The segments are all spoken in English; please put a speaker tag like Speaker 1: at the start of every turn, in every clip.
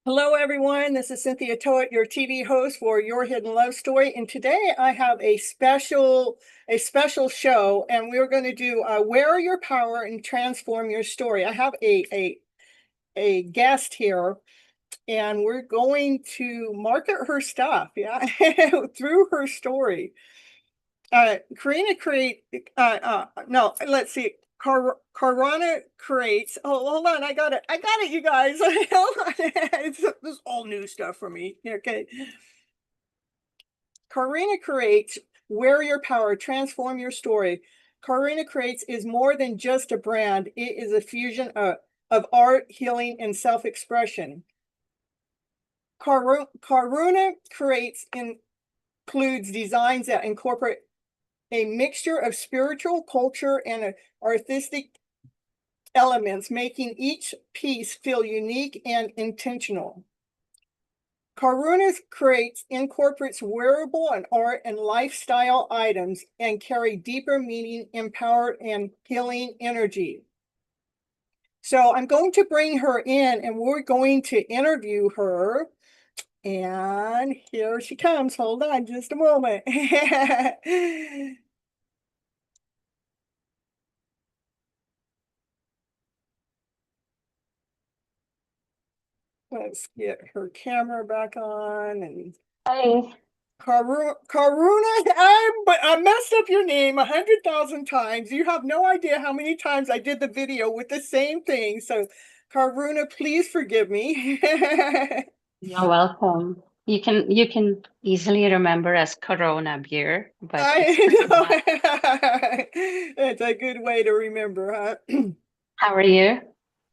Speaker 1: Hello, everyone. This is Cynthia Toet, your TV host for Your Hidden Love Story. And today I have a special show, and we're going to do Wear Your Power and Transform Your Story. I have a guest here, and we're going to market her stuff, yeah, through her story. Karuna Create, no, let's see. Karuna Creates. Oh, hold on. I got it, you guys. Hold on. This is all new stuff for me. Okay. Karuna Creates, Wear Your Power, Transform Your Story. Karuna Creates is more than just a brand. It is a fusion of art, healing, and self-expression. Karuna Creates includes designs that incorporate a mixture of spiritual, culture, and artistic elements, making each piece feel unique and intentional. Karuna Creates incorporates wearable and art and lifestyle items and carry deeper meaning, empowered, and healing energy. So I'm going to bring her in and we're going to interview her. And here she comes. Hold on just a moment. Let's get her camera back on. And
Speaker 2: Hi.
Speaker 1: Karuna, I messed up your name 100,000 times. You have no idea how many times I did the video with the same thing. So, Karuna, please forgive me.
Speaker 2: You're welcome. You can easily remember as Corona beer, but it's
Speaker 1: I
Speaker 2: pretty
Speaker 1: know.
Speaker 2: much.
Speaker 1: It's a good way to remember, huh?
Speaker 2: How are you?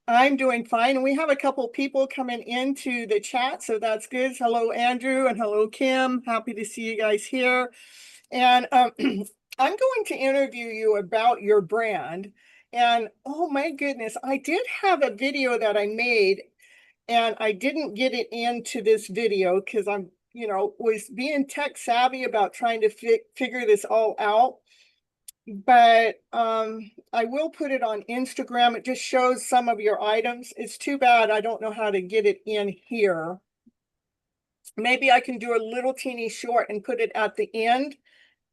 Speaker 1: I'm doing fine. And we have a couple people coming into the chat, so that's good. Hello, Andrew, and hello, Kim. Happy to see you guys here. And I'm going to interview you about your brand. And oh my goodness, I did have a video that I made, and I didn't get it into this video because I'm, was being tech savvy about trying to figure this all out. But I will put it on Instagram. It just shows some of your items. It's too bad I don't know how to get it in here. Maybe I can do a little teeny short and put it at the end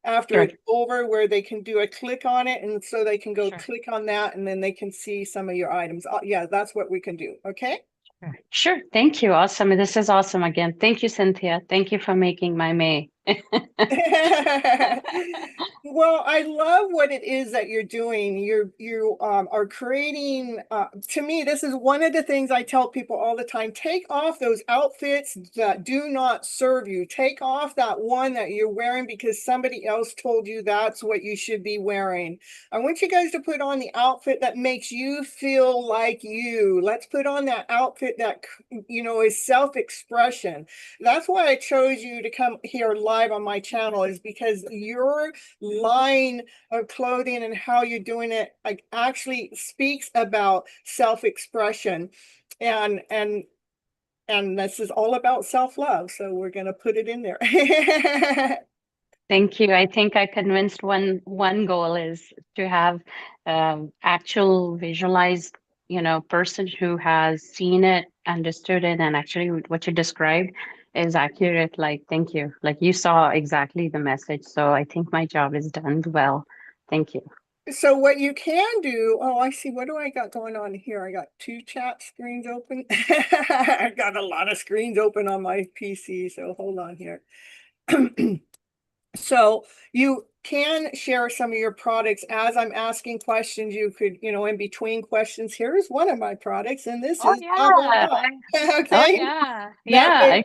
Speaker 1: after
Speaker 2: Sure,
Speaker 1: it's over, where they can do a click on it, and so they can go
Speaker 2: sure,
Speaker 1: click on that and then they can see some of your items. Yeah, that's what we can do. Okay.
Speaker 2: sure. Sure. Thank you. Awesome. This is awesome again. Thank you, Cynthia. Thank you for making my May.
Speaker 1: Well, I love what it is that you're doing. You are creating. To me, this is one of the things I tell people all the time. Take off those outfits that do not serve you. Take off that one that you're wearing because somebody else told you that's what you should be wearing. I want you guys to put on the outfit that makes you feel like you. Let's put on that outfit that is self-expression. That's why I chose you to come here live on my channel, is because your line of clothing and how you're doing it like actually speaks about self-expression, and this is all about self-love, so we're going to put it in there.
Speaker 2: Thank you. I think I convinced one goal is to have actual visualized, person who has seen it, understood it, and actually what you described is accurate. Like, thank you. Like you saw exactly the message. So I think my job is done well. Thank you.
Speaker 1: So what you can do, oh, I see. What do I got going on here? I got two chat screens open. I got a lot of screens open on my PC, so hold on here. So you can share some of your products as I'm asking questions. You could, in between questions, here's one of my products, and this
Speaker 2: Oh
Speaker 1: is blah, blah,
Speaker 2: yeah.
Speaker 1: blah.
Speaker 2: Oh
Speaker 1: Okay.
Speaker 2: yeah.
Speaker 1: That
Speaker 2: Yeah.
Speaker 1: way,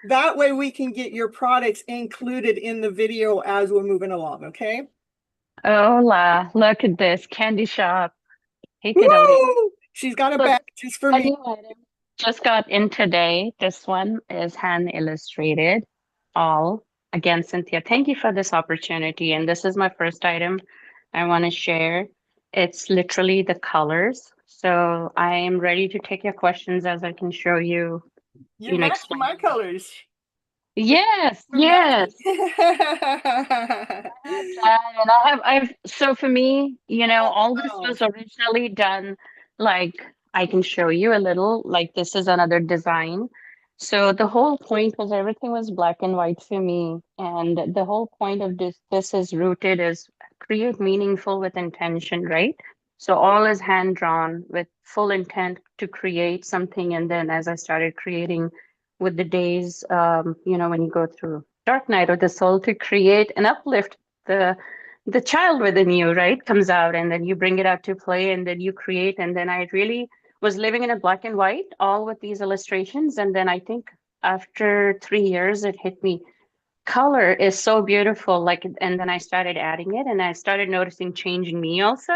Speaker 1: that way we can get your products included in the video as we're moving along. Okay.
Speaker 2: Oh la, look at this candy shop. Take it away.
Speaker 1: Woo! She's got a
Speaker 2: Look,
Speaker 1: bag just for
Speaker 2: a
Speaker 1: me.
Speaker 2: new item just got in today. This one is hand illustrated. All again, Cynthia, thank you for this opportunity. And this is my first item I want to share. It's literally the colors. So I am ready to take your questions as I can show you,
Speaker 1: You match
Speaker 2: explain.
Speaker 1: my colors.
Speaker 2: Yes,
Speaker 1: We're matching.
Speaker 2: yes. I have planned. So for me, all this
Speaker 1: Oh,
Speaker 2: was originally done like I can show you a little, like this is another design. So the whole point was everything was black and white for me. And the whole point of this is rooted is create meaningful with intention, right? So all is hand drawn with full intent to create something. And then as I started creating with the days, when you go through dark night of the soul to create and uplift the the child within you, right, comes out and then you bring it out to play and then you create. And then I really was living in a black and white, all with these illustrations. And then I think after 3 years, it hit me. Color is so beautiful. Like, and then I started adding it and I started noticing change in me also.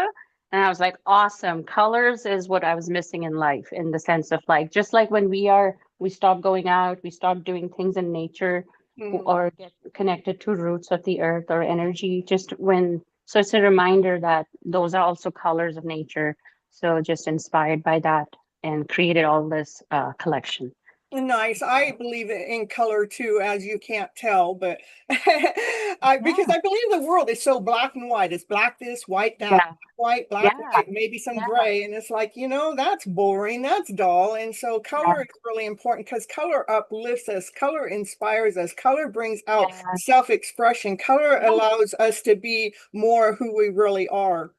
Speaker 2: And I was like, awesome. Colors is what I was missing in life, in the sense of like, just like when we stop going out, we stop doing things in nature
Speaker 1: Mhm.
Speaker 2: or get connected to roots of the earth or energy, just when, so it's a reminder that those are also colors of nature. So just inspired by that and created all this collection.
Speaker 1: Nice. I believe in color too, as you can't tell, but because
Speaker 2: Yeah,
Speaker 1: I believe the world is so black and white. It's black this, white that,
Speaker 2: yeah,
Speaker 1: black,
Speaker 2: yeah,
Speaker 1: white, maybe some
Speaker 2: yeah,
Speaker 1: gray. And it's like, that's boring, that's dull. And so
Speaker 2: yeah,
Speaker 1: color is really important because color uplifts us, color inspires us, color brings out
Speaker 2: yeah.
Speaker 1: self-expression, color
Speaker 2: Yeah.
Speaker 1: allows us to be more who we really are.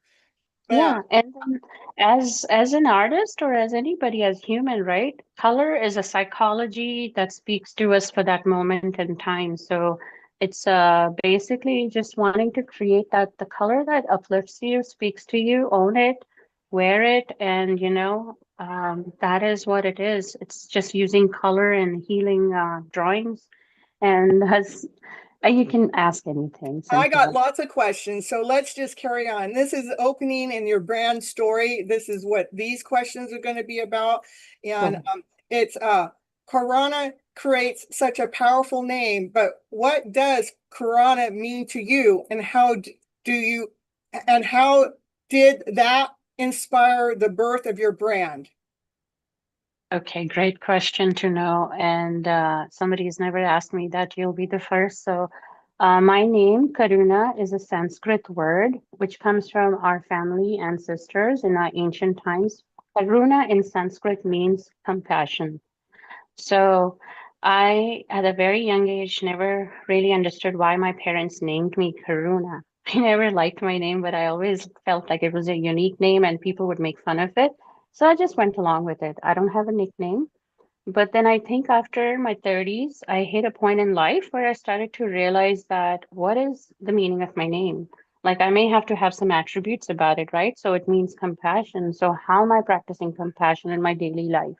Speaker 1: Yeah.
Speaker 2: Yeah, and then as an artist or as anybody as human, right? Color is a psychology that speaks to us for that moment in time. So it's basically just wanting to create that the color that uplifts you, speaks to you, own it, wear it, and that is what it is. It's just using color and healing drawings, and you can ask anything,
Speaker 1: I got
Speaker 2: Cynthia.
Speaker 1: lots of questions, so let's just carry on. This is opening in your brand story. This is what these questions are going to be about. And
Speaker 2: Sure.
Speaker 1: it's Karuna Creates such a powerful name, but what does Karuna mean to you and do you and how did that inspire the birth of your brand?
Speaker 2: Okay, great question to know. And somebody's never asked me that. You'll be the first. So, my name, Karuna, is a Sanskrit word which comes from our family ancestors in our ancient times. Karuna in Sanskrit means compassion. So, I, at a very young age, never really understood why my parents named me Karuna. I never liked my name, but I always felt like it was a unique name and people would make fun of it. So I just went along with it. I don't have a nickname. But then I think after my 30s, I hit a point in life where I started to realize that what is the meaning of my name? Like I may have to have some attributes about it, right? So it means compassion. So how am I practicing compassion in my daily life?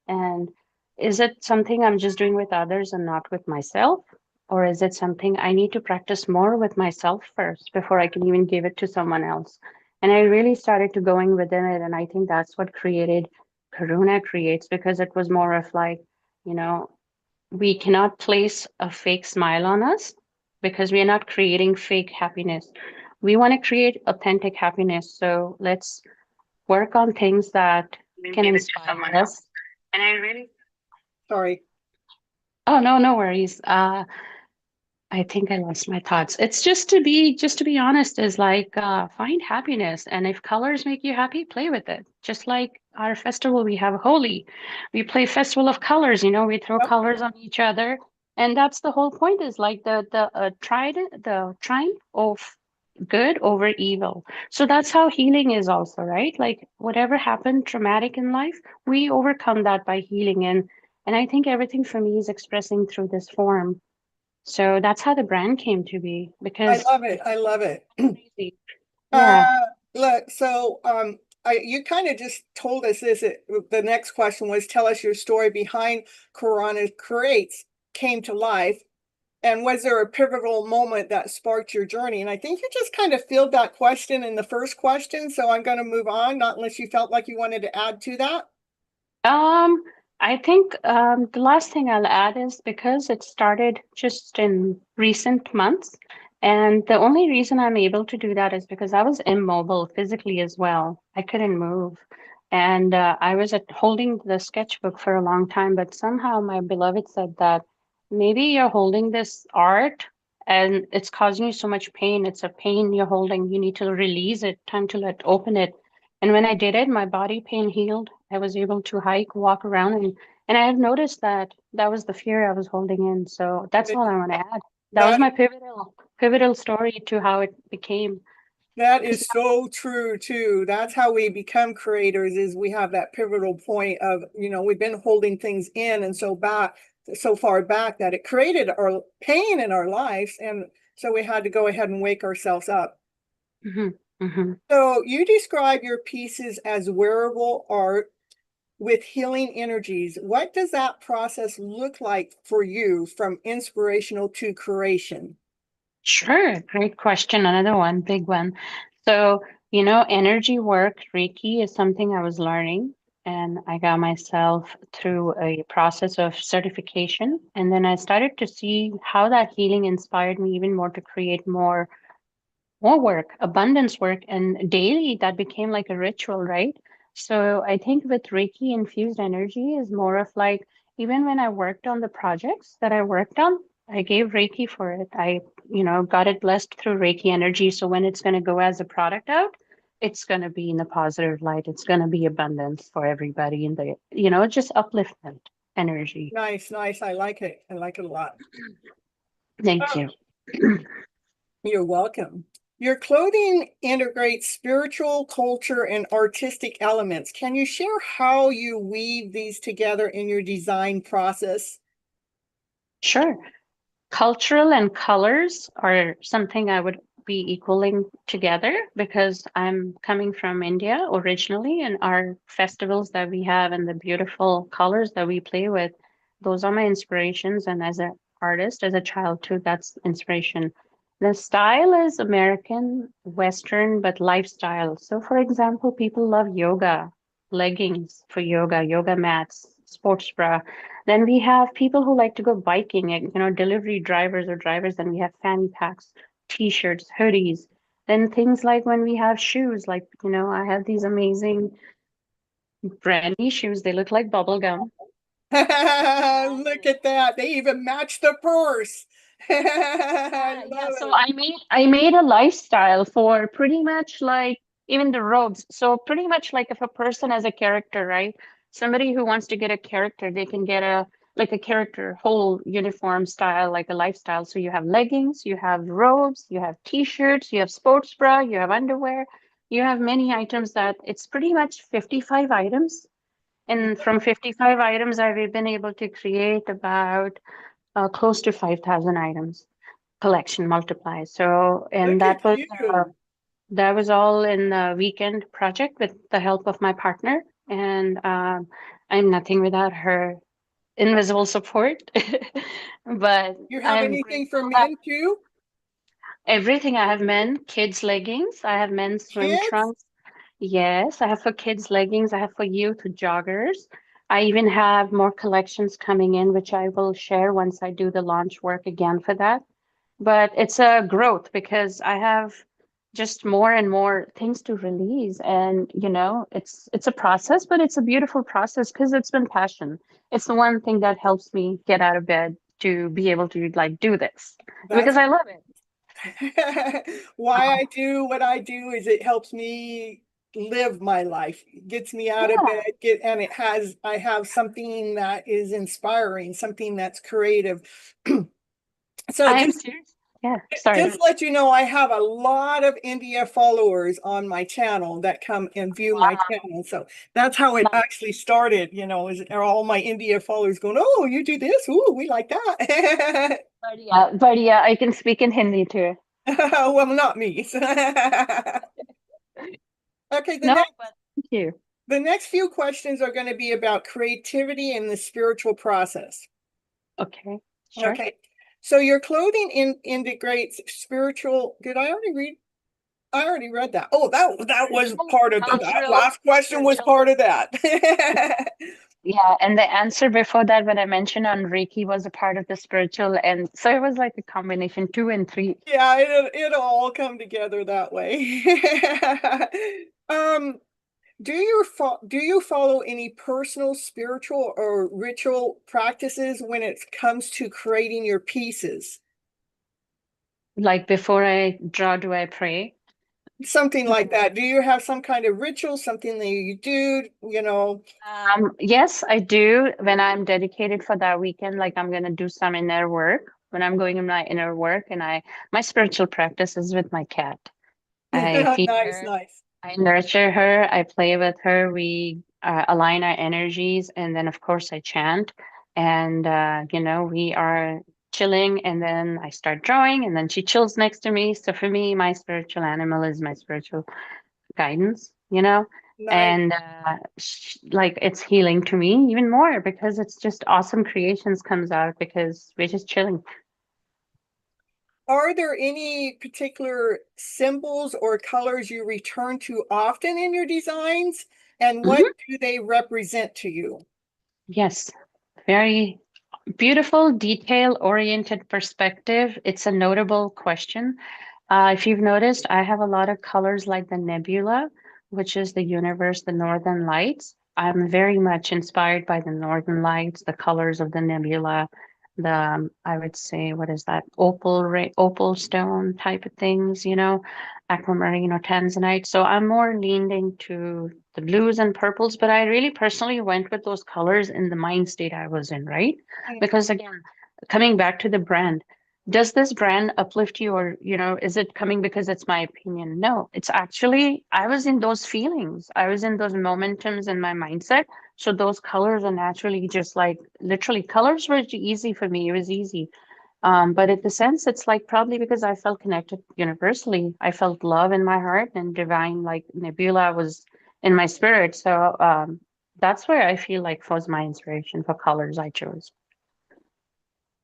Speaker 2: And is it something I'm just doing with others and not with myself? Or is it something I need to practice more with myself first before I can even give it to someone else? And I really started to going within it. And I think that's what created Karuna Creates, because it was more of like, you know, we cannot place a fake smile on us because we are not creating fake happiness. We want to create authentic happiness. So let's work on things that can
Speaker 1: Give it to
Speaker 2: inspire
Speaker 1: someone else.
Speaker 2: us. And I really
Speaker 1: Sorry.
Speaker 2: Oh, no, no worries. I think I lost my thoughts. It's just to be honest, is like find happiness. And if colors make you happy, play with it. Just like our festival, we have Holi. We play Festival of Colors, we throw
Speaker 1: Yep.
Speaker 2: colors on each other. And that's the whole point, is like the triumph of good over evil. So that's how healing is also, right? Like whatever happened traumatic in life, we overcome that by healing. And I think everything for me is expressing through this form. So that's how the brand came to be,
Speaker 1: I
Speaker 2: because
Speaker 1: love it. I love it.
Speaker 2: it's crazy. Yeah.
Speaker 1: Uh, look, so you kind of just told us this. The next question was, tell us your story behind Karuna Creates came to life, and was there a pivotal moment that sparked your journey? And I think you just kind of filled that question in the first question, so I'm going to move on, not unless you felt like you wanted to add to that.
Speaker 2: Um, I think the last thing I'll add is because it started just in recent months, and the only reason I'm able to do that is because I was immobile physically as well. I couldn't move, and I was holding the sketchbook for a long time, but somehow my beloved said that maybe you're holding this art and it's causing you so much pain. It's a pain you're holding. You need to release it. Time to open it. And when I did it, my body pain healed. I was able to hike, walk around, and I have noticed that That was the fear I was holding in. So that's all I want to add. That was
Speaker 1: That
Speaker 2: my pivotal story to how it became.
Speaker 1: that
Speaker 2: 'Cause
Speaker 1: is so true too. That's how we become creators, is we have that pivotal point of, we've been holding things in and so far back that it created our pain in our lives. And so we had to go ahead and wake ourselves up.
Speaker 2: Mhm, mhm.
Speaker 1: So you describe your pieces as wearable art with healing energies. What does that process look like for you from inspirational to creation?
Speaker 2: Sure, great question. Another one, big one. So, energy work, Reiki is something I was learning, and I got myself through a process of certification. And then I started to see how that healing inspired me even more to create more work, abundance work, and daily that became like a ritual, right? So I think with Reiki infused energy is more of like, even when I worked on the projects that I worked on, I gave Reiki for it. I, got it blessed through Reiki energy. So when it's going to go as a product out, it's going to be in a positive light. It's going to be abundance for everybody in the, just upliftment energy.
Speaker 1: Nice, nice. I like it. I like it a lot.
Speaker 2: Thank
Speaker 1: Oh,
Speaker 2: you.
Speaker 1: you're welcome. Your clothing integrates spiritual, culture, and artistic elements. Can you share how you weave these together in your design process?
Speaker 2: Sure. Cultural and colors are something I would be equaling together because I'm coming from India originally, and our festivals that we have and the beautiful colors that we play with, those are my inspirations. And as an artist, as a child too, that's inspiration. The style is American, Western, but lifestyle. So, for example, people love yoga, leggings for yoga, yoga mats, sports bra. Then we have people who like to go biking, and delivery drivers or drivers, and we have fanny packs, t-shirts, hoodies. Then things like when we have shoes, like, I have these amazing brand new shoes. They look like bubble gum.
Speaker 1: Look at that. They even match the purse. I
Speaker 2: Yeah,
Speaker 1: love
Speaker 2: so
Speaker 1: it.
Speaker 2: I made a lifestyle for pretty much like even the robes. So pretty much like if a person has a character, right? Somebody who wants to get a character, they can get a like a character whole uniform style, like a lifestyle. So you have leggings, you have robes, you have t-shirts, you have sports bra, you have underwear, you have many items that it's pretty much 55 items. And from 55 items, I've been able to create about close to 5,000 items collection multiplies. So, and
Speaker 1: Look at
Speaker 2: uh,
Speaker 1: you.
Speaker 2: that was all in the weekend project with the help of my partner. And I'm nothing without her invisible support. But
Speaker 1: You have
Speaker 2: I'm
Speaker 1: anything for
Speaker 2: grateful that
Speaker 1: men too?
Speaker 2: everything I have men, kids leggings, I have men's swim
Speaker 1: Kids?
Speaker 2: trunks. Yes, I have for kids leggings, I have for youth joggers. I even have more collections coming in, which I will share once I do the launch work again for that. But it's a growth because I have just more and more things to release, and it's a process, but it's a beautiful process because it's been passion. It's the one thing that helps me get out of bed to be able to like do this because
Speaker 1: That's
Speaker 2: I love it.
Speaker 1: why I do what I do, is it helps me live my life, gets me out of bed,
Speaker 2: Yeah,
Speaker 1: and I have something that is inspiring, something that's creative. So
Speaker 2: I'm serious. Yeah, sorry.
Speaker 1: just let you know, I have a lot of India followers on my channel that come and view my
Speaker 2: Wow.
Speaker 1: channel. So that's how it actually started, is are all my India followers going, "Oh, you do this? Ooh, we like that."
Speaker 2: But yeah, I can speak in Hindi too.
Speaker 1: Well, not me. Okay,
Speaker 2: No, but thank you.
Speaker 1: the next few questions are going to be about creativity and the spiritual process.
Speaker 2: Okay, sure.
Speaker 1: Okay. So your clothing integrates spiritual. Did I already read? I already read that. Oh, that was
Speaker 2: Spiritual,
Speaker 1: part of that
Speaker 2: cultural,
Speaker 1: last question was
Speaker 2: spiritual.
Speaker 1: part of that.
Speaker 2: Yeah, and the answer before that, when I mentioned on Reiki, was a part of the spiritual, and so it was like a combination two and three.
Speaker 1: Yeah, it'll all come together that way. um, do you follow any personal spiritual or ritual practices when it comes to creating your pieces?
Speaker 2: Like before I draw, do I pray?
Speaker 1: something like that. Do you have some kind of ritual, something that you do, you know?
Speaker 2: Yes, I do. When I'm dedicated for that weekend, like I'm gonna do some inner work. When I'm going in my inner work, and my spiritual practice is with my cat. I feed
Speaker 1: Nice,
Speaker 2: her,
Speaker 1: nice.
Speaker 2: I nurture her, I play with her. We align our energies, and then of course I chant, and we are chilling, and then I start drawing, and then she chills next to me. So for me, my spiritual animal is my spiritual guidance.
Speaker 1: Nice.
Speaker 2: And like it's healing to me even more because it's just awesome creations comes out because we're just chilling.
Speaker 1: Are there any particular symbols or colors you return to often in your designs? And what
Speaker 2: Mhm.
Speaker 1: do they represent to you?
Speaker 2: Yes, very beautiful, detail-oriented perspective. It's a notable question. If you've noticed, I have a lot of colors like the nebula, which is the universe, the northern lights. I'm very much inspired by the northern lights, the colors of the nebula, I would say, what is that, opal stone type of things, aquamarine or tanzanite. So I'm more leaned into the blues and purples, but I really personally went with those colors in the mind state I was in, right? Because again, coming back to the brand, does this brand uplift you, or is it coming because it's my opinion? No, it's actually I was in those feelings, I was in those momentums in my mindset, so those colors are naturally just like literally colors were easy for me. It was easy. But in the sense, it's like probably because I felt connected universally. I felt love in my heart, and divine, like nebula, was in my spirit. So that's where I feel like was my inspiration for colors I chose.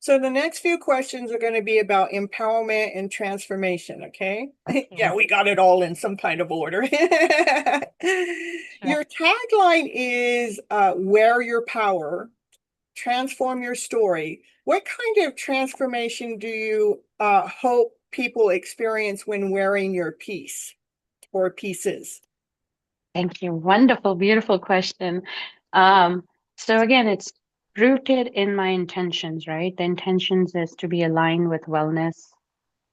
Speaker 1: So the next few questions are going to be about empowerment and transformation, okay? Yeah,
Speaker 2: Okay.
Speaker 1: we got it all in some kind of order.
Speaker 2: Sure.
Speaker 1: Your tagline is wear your power, transform your story. What kind of transformation do you hope people experience when wearing your piece or pieces?
Speaker 2: Thank you. Wonderful, beautiful question. Um, so again, it's rooted in my intentions, right? The intentions is to be aligned with wellness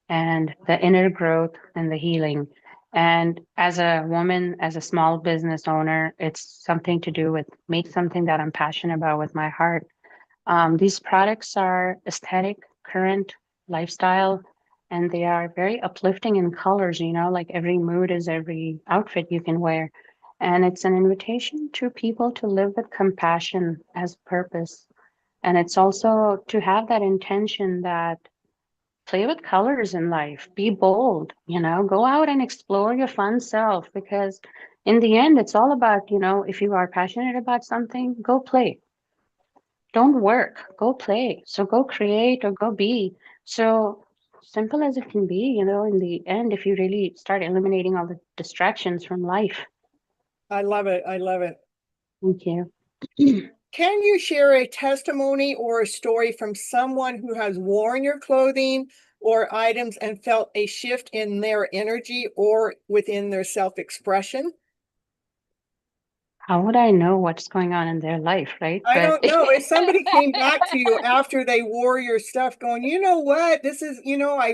Speaker 2: and the inner growth and the healing. And as a woman, as a small business owner, it's something to do with make something that I'm passionate about with my heart. These products are aesthetic, current, lifestyle, and they are very uplifting in colors, like every mood is every outfit you can wear. And it's an invitation to people to live with compassion as purpose. And it's also to have that intention that play with colors in life, be bold, go out and explore your fun self because in the end, it's all about, if you are passionate about something, go play. Don't work, go play. So go create or go be. So simple as it can be, in the end, if you really start eliminating all the distractions from life.
Speaker 1: I love it. I love it.
Speaker 2: Thank you.
Speaker 1: Can you share a testimony or a story from someone who has worn your clothing or items and felt a shift in their energy or within their self-expression?
Speaker 2: How would I know what's going on in their life, right?
Speaker 1: I
Speaker 2: But
Speaker 1: don't know. If somebody came back to you after they wore your stuff going, you know what? This is,
Speaker 2: yeah,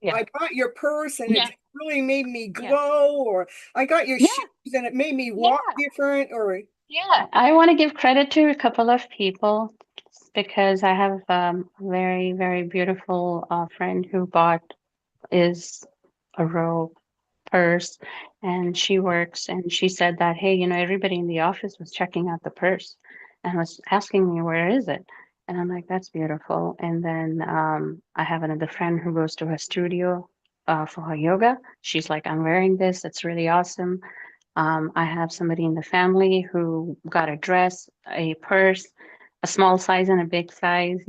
Speaker 2: yeah,
Speaker 1: I bought your purse and it
Speaker 2: yeah,
Speaker 1: really made me
Speaker 2: yeah,
Speaker 1: glow, or I got your
Speaker 2: yeah,
Speaker 1: shoes and it made me walk
Speaker 2: yeah.
Speaker 1: different, or
Speaker 2: Yeah, I want to give credit to a couple of people because I have a very, very beautiful friend who bought is a robe purse, and she works, and she said that, hey, everybody in the office was checking out the purse and was asking me, where is it? And I'm like, that's beautiful. And then I have another friend who goes to her studio for her yoga. She's like, I'm wearing this. It's really awesome. I have somebody in the family who got a dress, a purse, a small size and a big size,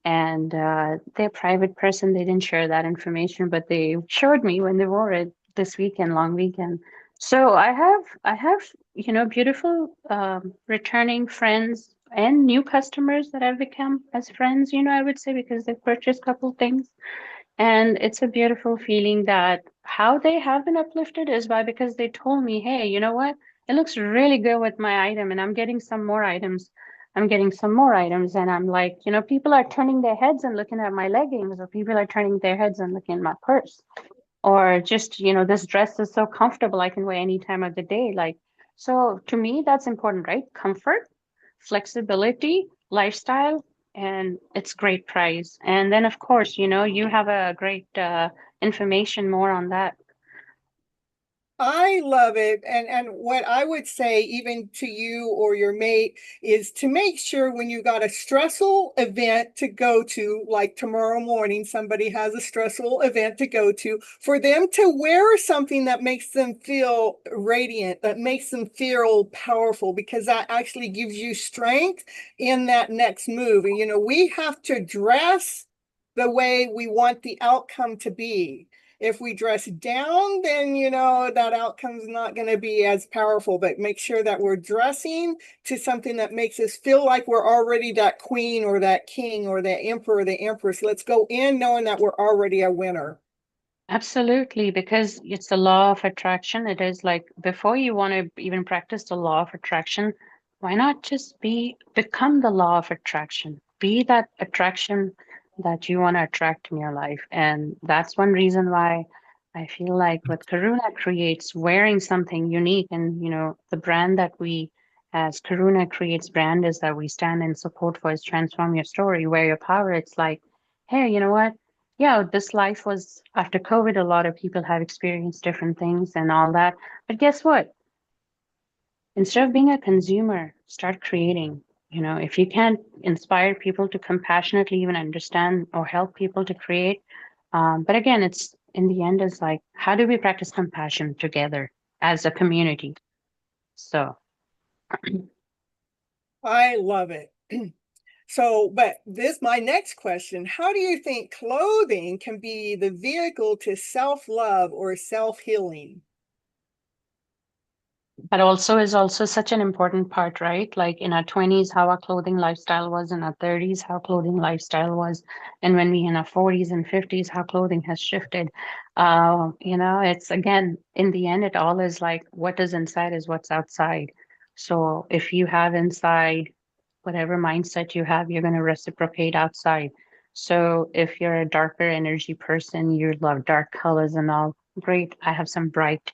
Speaker 2: and they're a private person. They didn't share that information, but they showed me when they wore it this weekend, long weekend. So I have, beautiful returning friends and new customers that I've become as friends, I would say, because they've purchased a couple things. And it's a beautiful feeling that how they have been uplifted is by because they told me, hey, you know what? It looks really good with my item, and I'm getting some more items. I'm getting some more items. And I'm like, people are turning their heads and looking at my leggings, or people are turning their heads and looking at my purse. or just, this dress is so comfortable, I can wear any time of the day. Like, so to me, that's important, right? Comfort, flexibility, lifestyle, and it's great price. And then, of course, you have a great information more on that.
Speaker 1: I love it. And what I would say even to you or your mate is to make sure when you got a stressful event to go to, like tomorrow morning, somebody has a stressful event to go to, for them to wear something that makes them feel radiant, that makes them feel powerful, because that actually gives you strength in that next move. And we have to dress the way we want the outcome to be. If we dress down, then that outcome's not going to be as powerful. But make sure that we're dressing to something that makes us feel like we're already that queen or that king or the emperor or the empress. Let's go in knowing that we're already a winner.
Speaker 2: Absolutely, because it's the law of attraction. It is like before you want to even practice the law of attraction, why not just become the law of attraction? Be that attraction that you want to attract in your life. And that's one reason why I feel like with Karuna Creates, wearing something unique, and the brand that we as Karuna Creates brand is that we stand in support for is transform your story, wear your power. It's like, hey, you know what? Yeah, this life was after COVID, a lot of people have experienced different things and all that. But guess what? Instead of being a consumer, start creating. If you can't inspire people to compassionately even understand or help people to create, but again, it's in the end is like, how do we practice compassion together as a community? So,
Speaker 1: I love it. So, but my next question, how do you think clothing can be the vehicle to self-love or self-healing?
Speaker 2: but also is also such an important part, right? Like in our 20s, how our clothing lifestyle was, in our 30s, how clothing lifestyle was, and when we in our 40s and 50s, how clothing has shifted. It's again, in the end, it all is like what is inside is what's outside. So if you have inside whatever mindset you have, you're going to reciprocate outside. So if you're a darker energy person, you love dark colors and all, great. I have some bright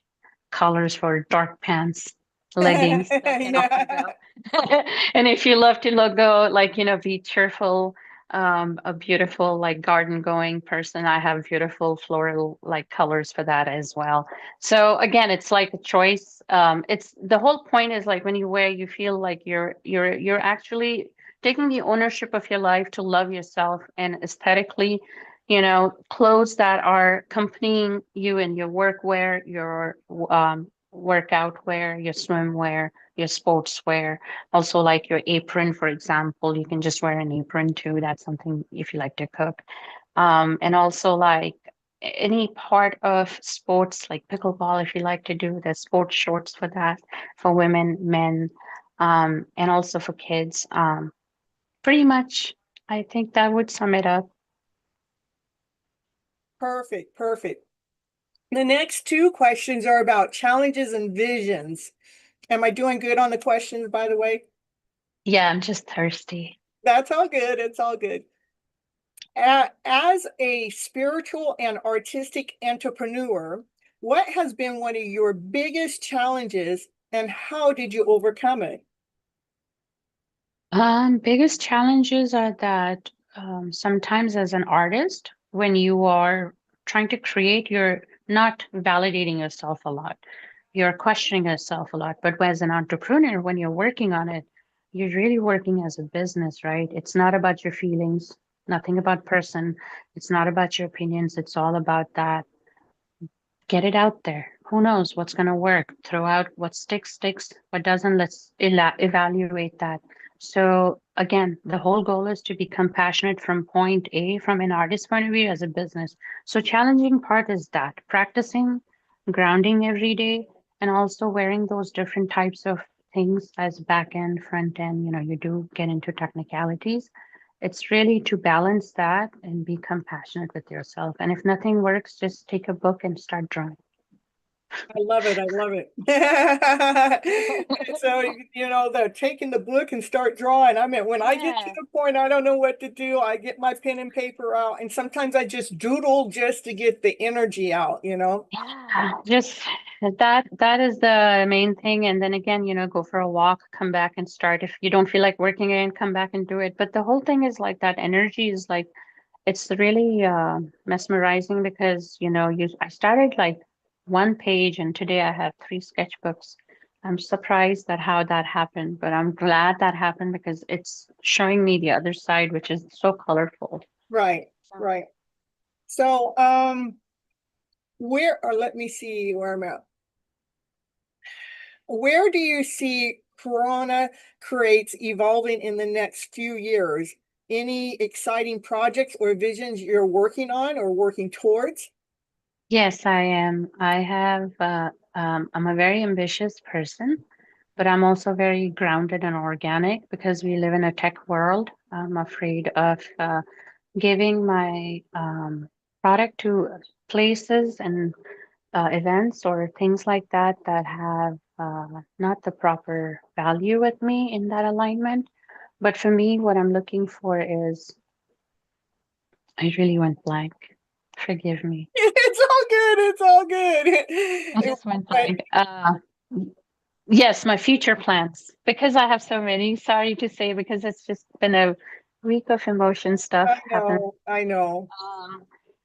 Speaker 2: colors for dark pants, leggings that can also
Speaker 1: Yeah.
Speaker 2: go. And if you love to look go like, be cheerful, a beautiful like garden going person, I have beautiful floral like colors for that as well. So again, it's like a choice. It's the whole point is like when you wear, you feel like you're actually taking the ownership of your life to love yourself and aesthetically, clothes that are accompanying you in your work wear, your workout wear, your swim wear, your sports wear. Also, like your apron, for example, you can just wear an apron too. That's something if you like to cook. And also like any part of sports, like pickleball, if you like to do the sports shorts for that, for women, men, and also for kids. Pretty much, I think that would sum it up.
Speaker 1: Perfect, perfect. The next two questions are about challenges and visions. Am I doing good on the questions, by the way?
Speaker 2: Yeah, I'm just thirsty.
Speaker 1: That's all good. It's all good. As a spiritual and artistic entrepreneur, what has been one of your biggest challenges and how did you overcome it?
Speaker 2: Biggest challenges are that sometimes as an artist, when you are trying to create, you're not validating yourself a lot. You're questioning yourself a lot. But as an entrepreneur, when you're working on it, you're really working as a business, right? It's not about your feelings, nothing about person. It's not about your opinions. It's all about that, get it out there. Who knows what's going to work? Throw out what sticks, sticks, what doesn't. Let's evaluate that. So, again, the whole goal is to be compassionate from point A, from an artist's point of view as a business. So, challenging part is that practicing, grounding every day, and also wearing those different types of things as back end, front end. You do get into technicalities. It's really to balance that and be compassionate with yourself. And if nothing works, just take a book and start drawing.
Speaker 1: I love it. I love it. And so, the taking the book and start drawing. I mean, when I get to
Speaker 2: Yeah.
Speaker 1: the point I don't know what to do, I get my pen and paper out, and sometimes I just doodle just to get the energy out.
Speaker 2: Yeah, just that is the main thing. And then again, go for a walk, come back and start. If you don't feel like working again, come back and do it. But the whole thing is like that energy is like it's really mesmerizing because I started like one page and today I have three sketchbooks. I'm surprised at how that happened, but I'm glad that happened because it's showing me the other side, which is so colorful.
Speaker 1: Right,
Speaker 2: So,
Speaker 1: right. So, or let me see where I'm at. Where do you see Karuna Creates evolving in the next few years? Any exciting projects or visions you're working on or working towards?
Speaker 2: yes, I am. I'm a very ambitious person, but I'm also very grounded and organic because we live in a tech world. I'm afraid of giving my product to places and events or things like that that have not the proper value with me in that alignment. But for me, what I'm looking for is I really went blank. Forgive me.
Speaker 1: It's all good. It's all
Speaker 2: I
Speaker 1: good.
Speaker 2: just went
Speaker 1: But
Speaker 2: blank. Yes, my future plans, because I have so many, sorry to say, because it's just been a week of emotion stuff
Speaker 1: I
Speaker 2: happened.
Speaker 1: know, I know.
Speaker 2: Um,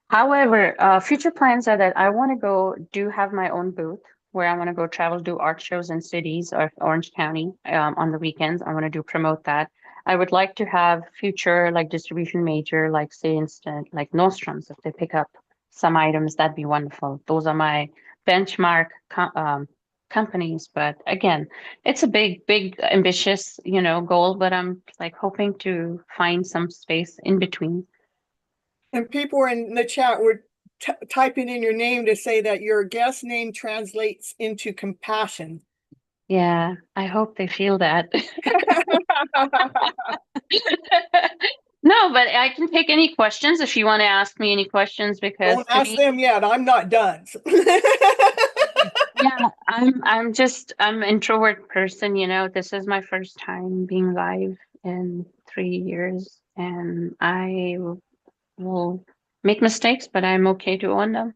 Speaker 2: However, future plans are that I want to do have my own booth where I want to go travel, do art shows in cities of Orange County on the weekends. I want to do promote that. I would like to have future like distribution major, like say instant like Nordstrom's, if they pick up some items, that'd be wonderful. Those are my benchmark companies. But again, it's a big, ambitious, goal, but I'm like hoping to find some space in between.
Speaker 1: And people in the chat were typing in your name to say that your guest name translates into compassion.
Speaker 2: Yeah, I hope they feel that. No, but I can take any questions if you want to ask me any questions because
Speaker 1: Don't
Speaker 2: to
Speaker 1: ask
Speaker 2: me,
Speaker 1: them yet. I'm not done.
Speaker 2: yeah, I'm introvert person, This is my first time being live in 3 years and will make mistakes, but I'm okay to own them.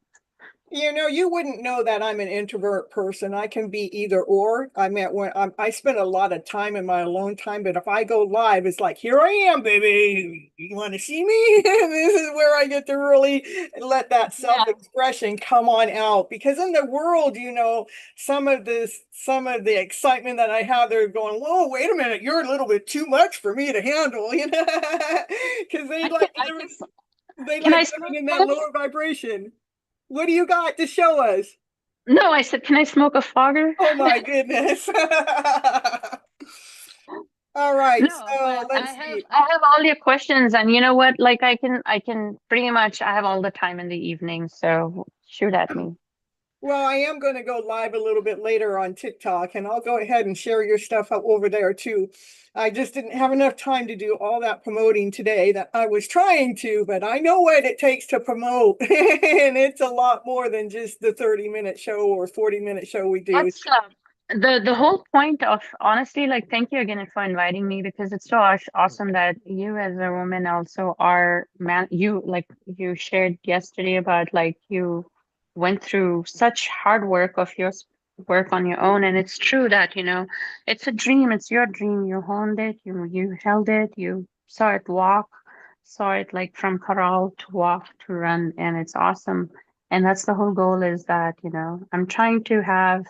Speaker 1: You wouldn't know that I'm an introvert person. I can be either or. I mean, I spend a lot of time in my alone time, but if I go live, it's like, here I am, baby. You want to see me? This is where I get to really let that
Speaker 2: Yeah,
Speaker 1: self-expression come on out. Because in the world, some of the excitement that I have, they're going, whoa, wait a minute, you're a little bit too much for me to handle, because
Speaker 2: I can, I can,
Speaker 1: they
Speaker 2: can I
Speaker 1: like
Speaker 2: smoke
Speaker 1: living in that
Speaker 2: this?
Speaker 1: lower vibration. What do you got to show us?
Speaker 2: No, I said, can I smoke a fogger?
Speaker 1: Oh my goodness. All right,
Speaker 2: No,
Speaker 1: so
Speaker 2: but I
Speaker 1: let's
Speaker 2: have
Speaker 1: see.
Speaker 2: I have all your questions, and you know what? Like I can pretty much I have all the time in the evening, so shoot at me.
Speaker 1: Well, I am going to go live a little bit later on TikTok, and I'll go ahead and share your stuff over there too. I just didn't have enough time to do all that promoting today that I was trying to, but I know what it takes to promote, and it's a lot more than just the 30-minute show or 40-minute show we do.
Speaker 2: That's the whole point of honestly, like thank you again for inviting me because it's so awesome that you as a woman also are man you like you shared yesterday about like you went through such hard work of your work on your own, and it's true that it's a dream, it's your dream, you honed it, you held it, you saw it walk, saw it like from corral to walk to run, and it's awesome. And that's the whole goal is that I'm trying to have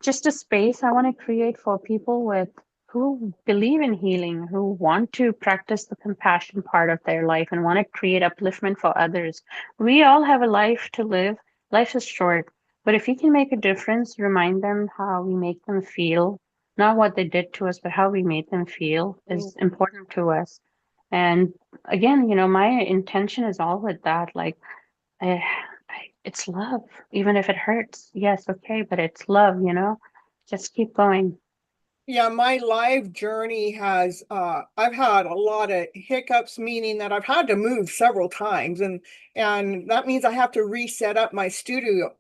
Speaker 2: just a space I want to create for people with who believe in healing, who want to practice the compassion part of their life and want to create upliftment for others. We all have a life to live. Life is short, but if you can make a difference, remind them how we make them feel, not what they did to us, but how we made them feel is important to us. And again, my intention is all with that. Like I, it's love, even if it hurts. Yes, okay, but it's love, Just keep going.
Speaker 1: Yeah, my life journey I've had a lot of hiccups, meaning that I've had to move several times, And that means I have to reset up my studio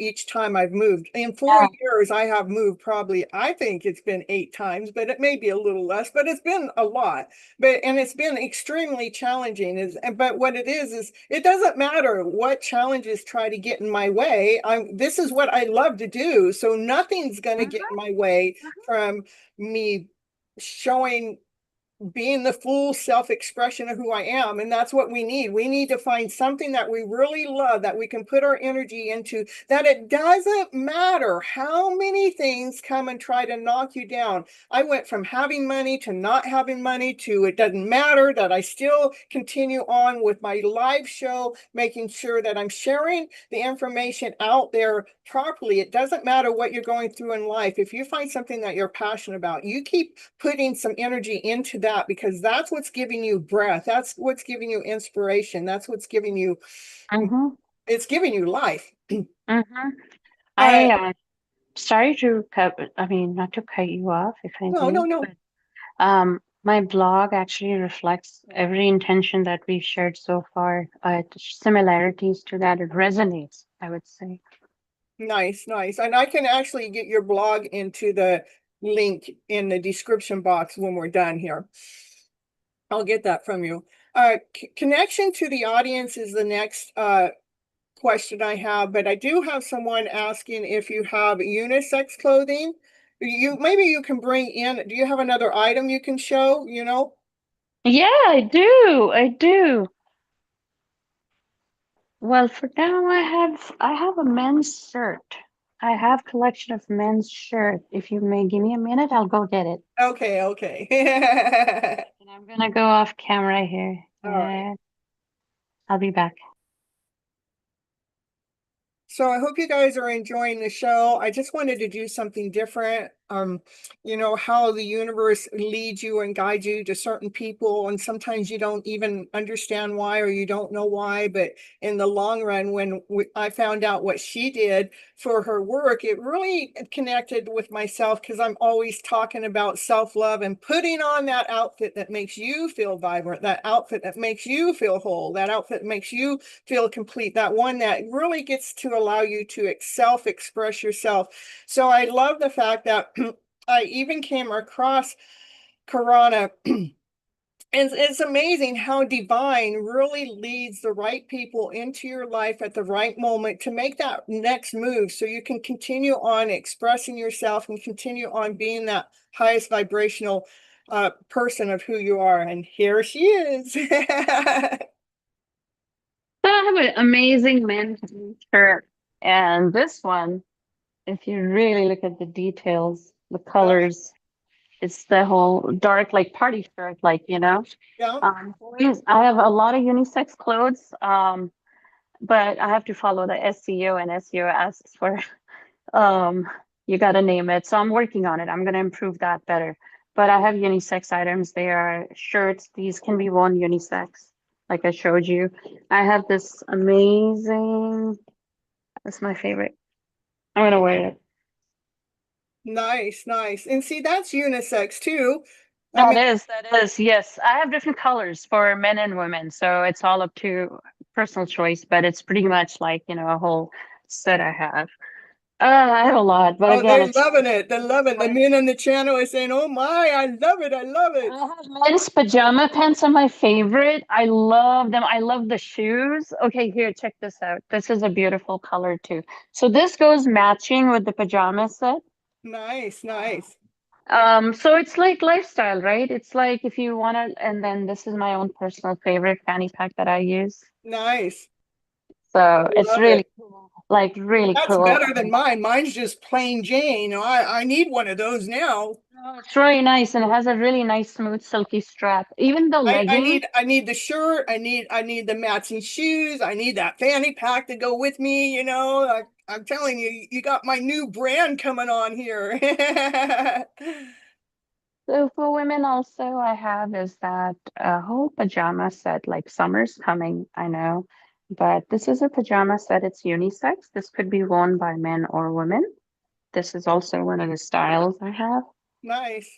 Speaker 1: each time I've moved. In 4
Speaker 2: Yeah.
Speaker 1: years, I have moved probably, I think it's been 8 times, but it may be a little less, but it's been a lot. And it's been extremely challenging. But what it is it doesn't matter what challenges try to get in my way. This is what I love to do. So nothing's going to get in my way from me showing, being the full self-expression of who I am. And that's what we need. We need to find something that we really love, that we can put our energy into, that it doesn't matter how many things come and try to knock you down. I went from having money to not having money to it doesn't matter, that I still continue on with my live show, making sure that I'm sharing the information out there properly. It doesn't matter what you're going through in life. If you find something that you're passionate about, you keep putting some energy into that, because that's what's giving you breath. That's what's giving you inspiration. That's what's giving you,
Speaker 2: Mm-hmm.
Speaker 1: it's giving you life.
Speaker 2: Mm-hmm.
Speaker 1: Uh,
Speaker 2: Sorry to cut, I mean, not to cut you off if I
Speaker 1: no, no,
Speaker 2: do,
Speaker 1: no.
Speaker 2: but my blog actually reflects every intention that we've shared so far. Similarities to that, it resonates, I would say.
Speaker 1: Nice, nice. And I can actually get your blog into the link in the description box when we're done here. I'll get that from you. Connection to the audience is the next question I have, but I do have someone asking if you have unisex clothing. Maybe you can bring in, do you have another item you can show, you know?
Speaker 2: Yeah, I do. I do. Well, for now, I have a men's shirt. I have collection of men's shirt. If you may give me a minute, I'll go get it.
Speaker 1: Okay, okay.
Speaker 2: And I'm gonna go off camera here.
Speaker 1: All right.
Speaker 2: I'll be back.
Speaker 1: So I hope you guys are enjoying the show. I just wanted to do something different. You know, how the universe leads you and guides you to certain people, and sometimes you don't even understand why, or you don't know why. But in the long run, when I found out what she did for her work, it really connected with myself, because I'm always talking about self-love and putting on that outfit that makes you feel vibrant, that outfit that makes you feel whole, that outfit that makes you feel complete, that one that really gets to allow you to self-express yourself. So I love the fact that I even came across Karuna. It's amazing how divine really leads the right people into your life at the right moment to make that next move, so you can continue on expressing yourself and continue on being that highest vibrational person of who you are. And here she is.
Speaker 2: So I have an amazing men's shirt. And this one, if you really look at the details, the colors, it's the whole dark, like party shirt, like,
Speaker 1: Yeah.
Speaker 2: boys, I have a lot of unisex clothes, but I have to follow the SEO, and SEO asks for, um, you got to name it. So I'm working on it. I'm going to improve that better. But I have unisex items. They are shirts. These can be worn unisex, like I showed you. I have this amazing, that's my favorite. I'm gonna wear it.
Speaker 1: Nice, nice. And see, that's unisex too. I
Speaker 2: That
Speaker 1: mean,
Speaker 2: is, that is, yes. I have different colors for men and women, so it's all up to personal choice, but it's pretty much like, a whole set I have. I have a lot, but
Speaker 1: oh,
Speaker 2: again,
Speaker 1: they're
Speaker 2: it's
Speaker 1: loving it. They're loving it. The men on the channel are saying, "Oh my, I love it. I love
Speaker 2: I
Speaker 1: it."
Speaker 2: have men's pajama pants are my favorite. I love them. I love the shoes. Okay, here, check this out. This is a beautiful color too. So this goes matching with the pajama set.
Speaker 1: Nice, nice,
Speaker 2: So it's like lifestyle, right? It's like if you want to, and then this is my own personal favorite fanny pack that I use.
Speaker 1: nice.
Speaker 2: So it's
Speaker 1: Love it.
Speaker 2: really cool, like really
Speaker 1: That's
Speaker 2: cool.
Speaker 1: better than mine. Mine's just plain Jane. I need one of those now.
Speaker 2: Oh, it's really nice, and it has a really nice, smooth, silky strap. Even the
Speaker 1: I
Speaker 2: leggings.
Speaker 1: need the shirt. I need the matching shoes. I need that fanny pack to go with me. You know, I'm telling you, you got my new brand coming on here.
Speaker 2: So for women also, I have is that a whole pajama set, like summer's coming, I know, but this is a pajama set. It's unisex. This could be worn by men or women. This is also one of the styles I have.
Speaker 1: Nice.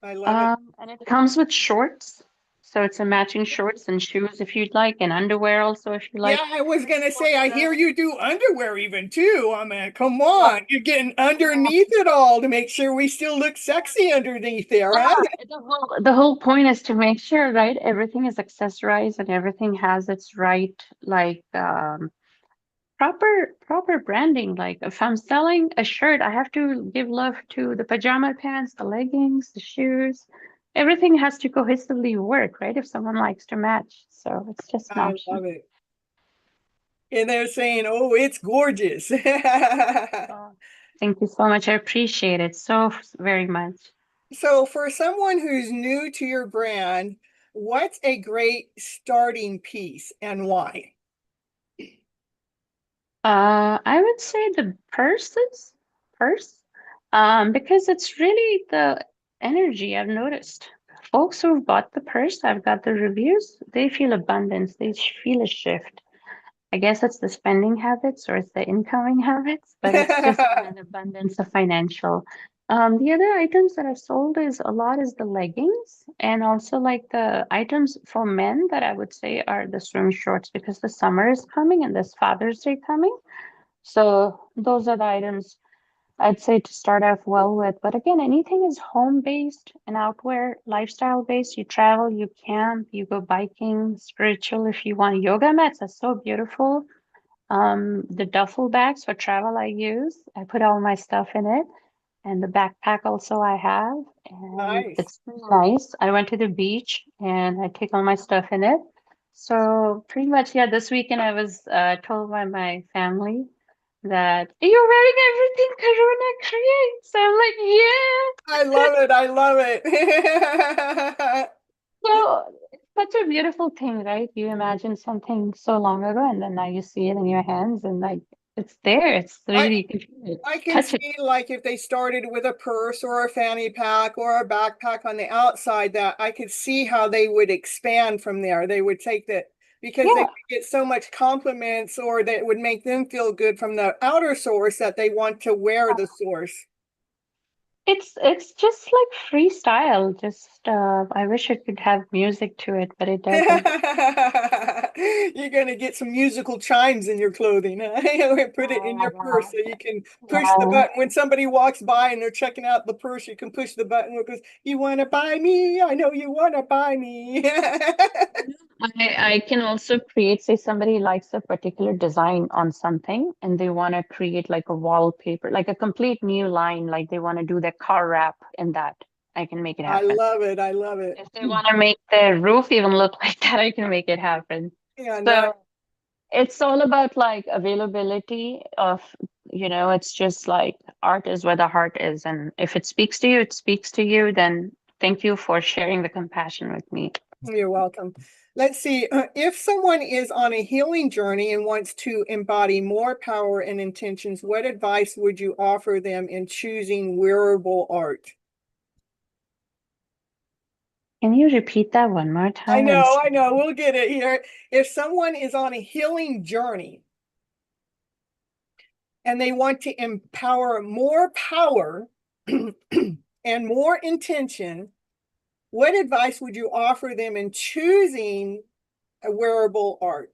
Speaker 1: I love it.
Speaker 2: And it comes with shorts. So it's a matching shorts and shoes if you'd like, and underwear also if you like.
Speaker 1: Yeah, I was gonna say, I hear you do underwear even too. I mean, come on, you're getting underneath it all to make sure we still look sexy underneath there, huh?
Speaker 2: Yeah, the whole point is to make sure, right, everything is accessorized and everything has its right, like, proper branding. Like if I'm selling a shirt, I have to give love to the pajama pants, the leggings, the shoes. Everything has to cohesively work, right? If someone likes to match. So it's just an
Speaker 1: I
Speaker 2: option.
Speaker 1: love it. And they're saying, oh, it's gorgeous.
Speaker 2: Oh, thank you so much. I appreciate it so very much.
Speaker 1: So for someone who's new to your brand, what's a great starting piece and why?
Speaker 2: I would say the purse, because it's really the energy I've noticed. Folks who've bought the purse, I've got the reviews, they feel abundance, they feel a shift. I guess it's the spending habits or it's the incoming habits, but it's just an abundance of financial. The other items that I've sold is a lot is the leggings and also like the items for men that I would say are the swim shorts because the summer is coming and this Father's Day coming. So those are the items I'd say to start off well with. But again, anything is home-based and outwear, lifestyle-based. You travel, you camp, you go biking, spiritual if you want. Yoga mats are so beautiful. The duffel bags for travel I use. I put all my stuff in it. And the backpack also I have. And
Speaker 1: Nice.
Speaker 2: it's really nice. I went to the beach and I take all my stuff in it. So pretty much, yeah, this weekend I was told by my family that you're wearing everything Karuna creates. I'm like, yeah.
Speaker 1: I love it. I love it.
Speaker 2: So it's such a beautiful thing, right? You imagine something so long ago and then now you see it in your hands and like it's there. It's
Speaker 1: I
Speaker 2: really, you can feel it,
Speaker 1: I can
Speaker 2: touch it.
Speaker 1: see like if they started with a purse or a fanny pack or a backpack on the outside that I could see how they would expand from there. They would take that because they
Speaker 2: Yeah.
Speaker 1: would get so much compliments or that would make them feel good from the outer source that they want to wear the source.
Speaker 2: It's just like freestyle. Just I wish it could have music to it, but it doesn't.
Speaker 1: You're gonna get some musical chimes in your clothing, huh? Put it
Speaker 2: Oh
Speaker 1: in
Speaker 2: my
Speaker 1: your purse
Speaker 2: God.
Speaker 1: so you can push the
Speaker 2: Yeah.
Speaker 1: button. When somebody walks by and they're checking out the purse, you can push the button because you want to buy me. I know you want to buy me.
Speaker 2: I can also create, say somebody likes a particular design on something and they want to create like a wallpaper, like a complete new line, like they want to do their car wrap in that. I can make it
Speaker 1: I
Speaker 2: happen.
Speaker 1: love it. I love it.
Speaker 2: If they want to make their roof even look like that, I can make it happen.
Speaker 1: Yeah, nice.
Speaker 2: So it's all about like availability of, it's just like art is where the heart is. And if it speaks to you, it speaks to you, then thank you for sharing the compassion with me.
Speaker 1: You're welcome. Let's see. If someone is on a healing journey and wants to embody more power and intentions, what advice would you offer them in choosing wearable art?
Speaker 2: Can you repeat that one more
Speaker 1: I
Speaker 2: time and
Speaker 1: know, I know. We'll get it here. If someone is on a healing journey and they want to empower more power and more intention, what advice would you offer them in choosing a wearable art?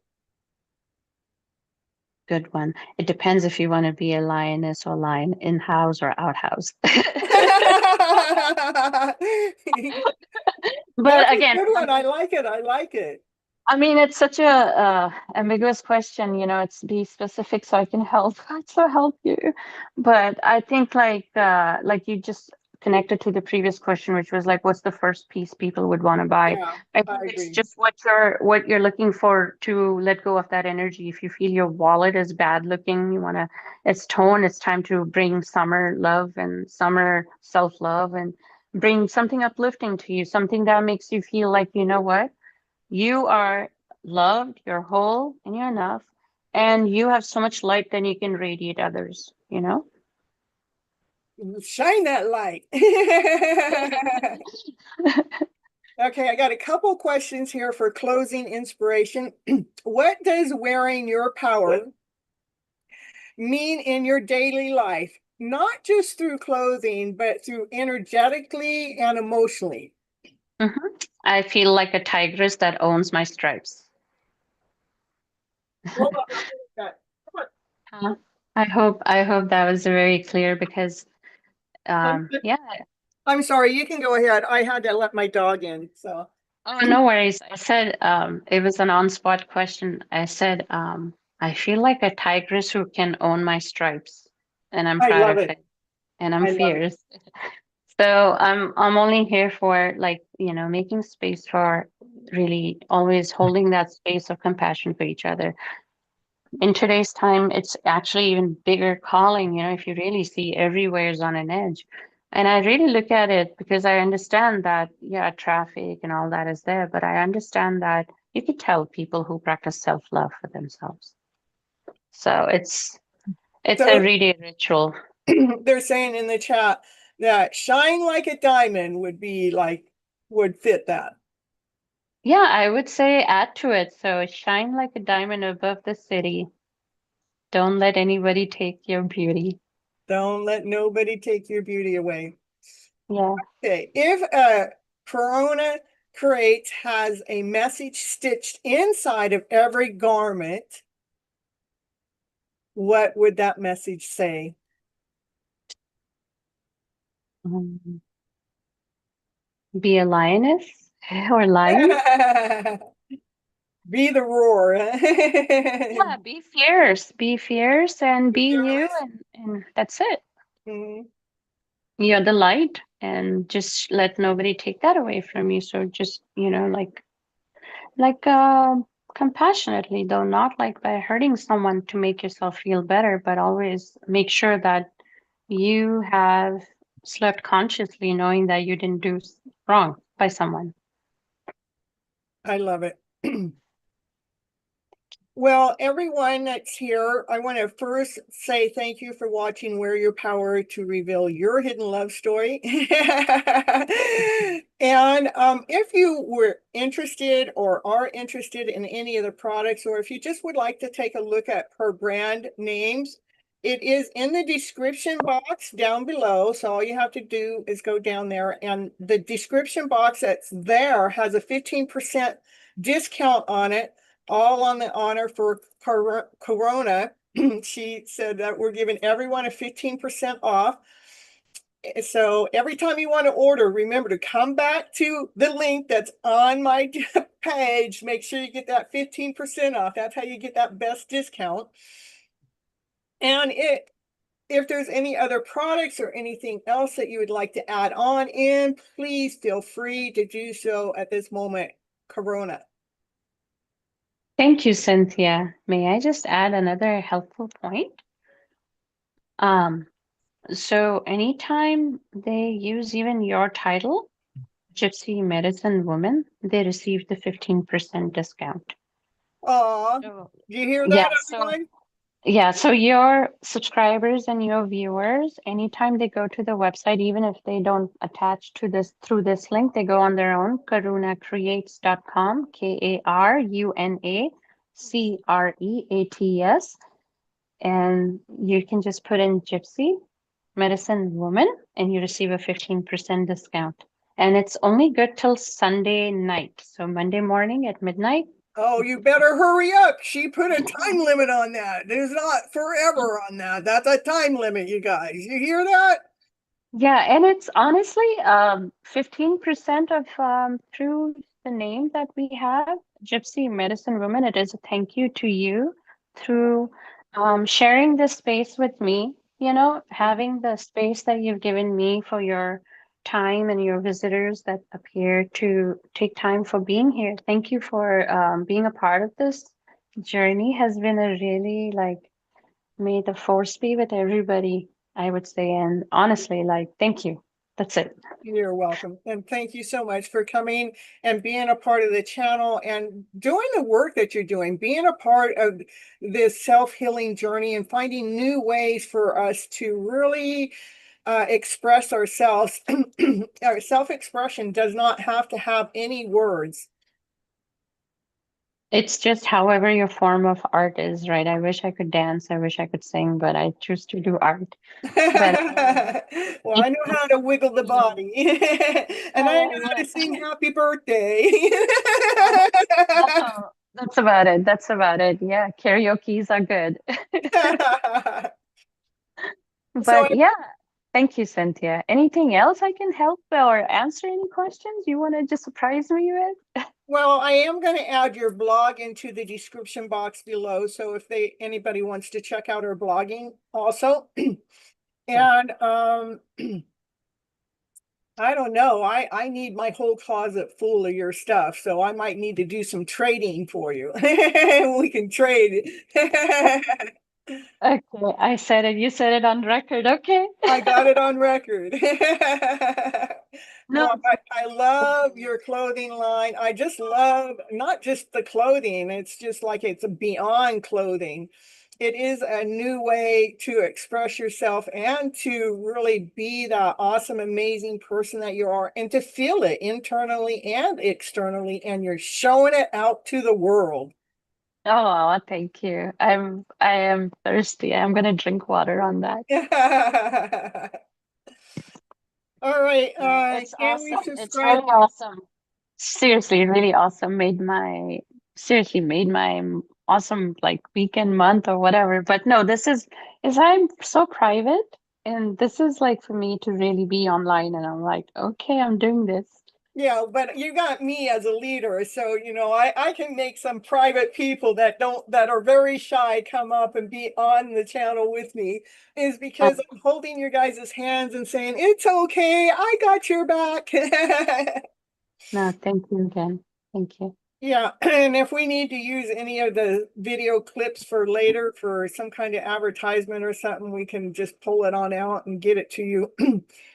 Speaker 2: good one. It depends if you want to be a lioness or lion in-house or outhouse.
Speaker 1: That's
Speaker 2: But
Speaker 1: a
Speaker 2: again,
Speaker 1: good one. I like it. I like it.
Speaker 2: I mean, it's such a ambiguous question, it's be specific so I can help, so help you. But I think like you just connected to the previous question, which was like, what's the first piece people would want to buy?
Speaker 1: Yeah,
Speaker 2: I
Speaker 1: I
Speaker 2: think it's
Speaker 1: agree.
Speaker 2: just what you're looking for to let go of that energy. If you feel your wallet is bad looking, it's torn, it's time to bring summer love and summer self-love and bring something uplifting to you, something that makes you feel like, you know what? You are loved, you're whole, and you're enough. And you have so much light, then you can radiate others?
Speaker 1: Shine that light. Okay, I got a couple questions here for closing inspiration. What does wearing your power mean in your daily life? Not just through clothing, but through energetically and emotionally.
Speaker 2: Mhm. I feel like a tigress that owns my stripes.
Speaker 1: Hold on, let me look at- come
Speaker 2: Huh? I hope that was very clear because
Speaker 1: on.
Speaker 2: yeah.
Speaker 1: I'm sorry, you can go ahead. I had to let my dog in, so.
Speaker 2: Oh, no worries. I said it was an on-spot question. I said I feel like a tigress who can own my stripes, and I'm
Speaker 1: I
Speaker 2: proud
Speaker 1: love
Speaker 2: of
Speaker 1: it.
Speaker 2: it, and I'm
Speaker 1: I love it.
Speaker 2: fierce. So I'm only here for, like, making space for really always holding that space of compassion for each other. In today's time, it's actually even bigger calling, if you really see everywhere is on an edge. And I really look at it because I understand that, yeah, traffic and all that is there, but I understand that you could tell people who practice self-love for themselves. So it's
Speaker 1: So
Speaker 2: everyday ritual.
Speaker 1: they're saying in the chat that shine like a diamond would fit that.
Speaker 2: Yeah, I would say add to it. So shine like a diamond above the city. Don't let anybody take your beauty.
Speaker 1: Don't let nobody take your beauty away.
Speaker 2: Yeah.
Speaker 1: Okay, if Karuna Creates has a message stitched inside of every garment, what would that message say?
Speaker 2: Um, be a lioness or lion.
Speaker 1: Be the roar.
Speaker 2: Yeah, be fierce and
Speaker 1: Be
Speaker 2: be you,
Speaker 1: fearless.
Speaker 2: and that's it.
Speaker 1: Mhm.
Speaker 2: You're the light, and just let nobody take that away from you. So just, like compassionately, though, not like by hurting someone to make yourself feel better, but always make sure that you have slept consciously knowing that you didn't do wrong by someone.
Speaker 1: I love it. Well, everyone that's here, I want to first say thank you for watching Wear Your Power to reveal your hidden love story. And if you were interested or are interested in any of the products, or if you just would like to take a look at her brand names, it is in the description box down below. So all you have to do is go down there, and the description box that's there has a 15% discount on it, all on the honor for Corona. She said that we're giving everyone a 15% off. So every time you want to order, remember to come back to the link that's on my page. Make sure you get that 15% off. That's how you get that best discount. And if there's any other products or anything else that you would like to add on in, please feel free to do so at this moment, Corona.
Speaker 2: Thank you, Cynthia. May I just add another helpful point? Um, so anytime they use even your title, Gypsy Medicine Woman, they receive the 15% discount.
Speaker 1: Aw,
Speaker 2: So,
Speaker 1: do you hear that,
Speaker 2: yeah, so
Speaker 1: everyone?
Speaker 2: yeah, so your subscribers and your viewers, anytime they go to the website, even if they don't attach to this through this link, they go on their own, karunacreates.com, KARUNACREATS, and you can just put in Gypsy Medicine Woman and you receive a 15% discount. And it's only good till Sunday night. So Monday morning at midnight.
Speaker 1: Oh, you better hurry up. She put a time limit on that. There's not forever on that. That's a time limit, you guys. You hear that?
Speaker 2: Yeah, and it's honestly 15% of through the name that we have, Gypsy Medicine Woman. It is a thank you to you through sharing this space with me, having the space that you've given me for your time and your visitors that appear to take time for being here. Thank you for being a part of this journey. Has been a really, like, may the force be with everybody, I would say. And honestly, like, thank you. That's it.
Speaker 1: You're welcome. And thank you so much for coming and being a part of the channel and doing the work that you're doing, being a part of this self-healing journey and finding new ways for us to really express ourselves. Our self-expression does not have to have any words.
Speaker 2: It's just however your form of art is, right? I wish I could dance, I wish I could sing, but I choose to do art. But
Speaker 1: Well, I know
Speaker 2: people,
Speaker 1: how to wiggle the
Speaker 2: yeah,
Speaker 1: body, and I know how
Speaker 2: yeah,
Speaker 1: to sing happy birthday.
Speaker 2: yeah. That's all. That's about it. That's about it. Yeah, karaoke's are good.
Speaker 1: So
Speaker 2: But yeah, thank you, Cynthia. Anything else I can help or answer any questions you want to just surprise me with?
Speaker 1: well, I am going to add your blog into the description box below. So if anybody wants to check out her blogging also.
Speaker 2: Sure.
Speaker 1: And I don't know. I need my whole closet full of your stuff, so I might need to do some trading for you. We can trade.
Speaker 2: Okay, I said it. You said it on record. Okay.
Speaker 1: I got it on record.
Speaker 2: No,
Speaker 1: No,
Speaker 2: it's
Speaker 1: I
Speaker 2: thank
Speaker 1: love
Speaker 2: you.
Speaker 1: your clothing line. I just love not just the clothing, it's just like it's beyond clothing. It is a new way to express yourself and to really be that awesome, amazing person that you are, and to feel it internally and externally, and you're showing it out to the world.
Speaker 2: Oh, thank you. I am thirsty. I'm gonna drink water on that.
Speaker 1: All right,
Speaker 2: No, it's
Speaker 1: can we
Speaker 2: awesome. It's
Speaker 1: subscribe?
Speaker 2: really awesome. Seriously, really awesome. Seriously made my awesome like weekend month or whatever. But no, this is I'm so private and this is like for me to really be online and I'm like, okay, I'm doing this.
Speaker 1: Yeah, but you got me as a leader, so I can make some private people that are very shy come up and be on the channel with me, is
Speaker 2: Uh,
Speaker 1: because I'm holding your guys' hands and saying, it's okay, I got your back.
Speaker 2: no, thank you again. Thank you.
Speaker 1: Yeah, and if we need to use any of the video clips for later for some kind of advertisement or something, we can just pull it on out and get it to you.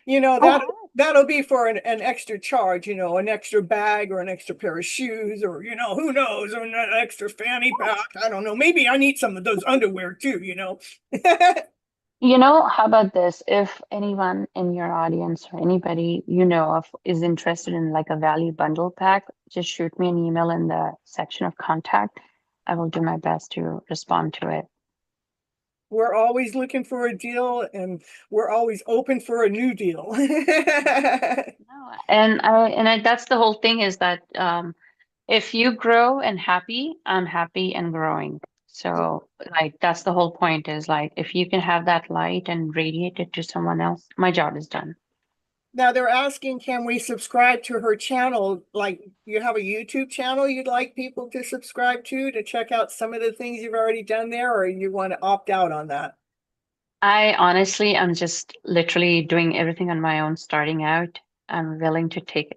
Speaker 1: You know,
Speaker 2: Oh,
Speaker 1: that that'll be for an extra charge, an extra bag or an extra pair of shoes, or who knows, or an extra fanny pack. I don't know. Maybe I need some of those underwear too.
Speaker 2: how about this? If anyone in your audience or anybody you know of is interested in like a value bundle pack, just shoot me an email in the section of contact. I will do my best to respond to it.
Speaker 1: We're always looking for a deal, and we're always open for a new deal.
Speaker 2: No, that's the whole thing is that if you grow and happy, I'm happy and growing. So like that's the whole point is like if you can have that light and radiate it to someone else, my job is done.
Speaker 1: Now they're asking, can we subscribe to her channel? Like, you have a YouTube channel you'd like people to subscribe to check out some of the things you've already done there, or you want to opt out on that?
Speaker 2: I honestly am just literally doing everything on my own, starting out. I'm willing to take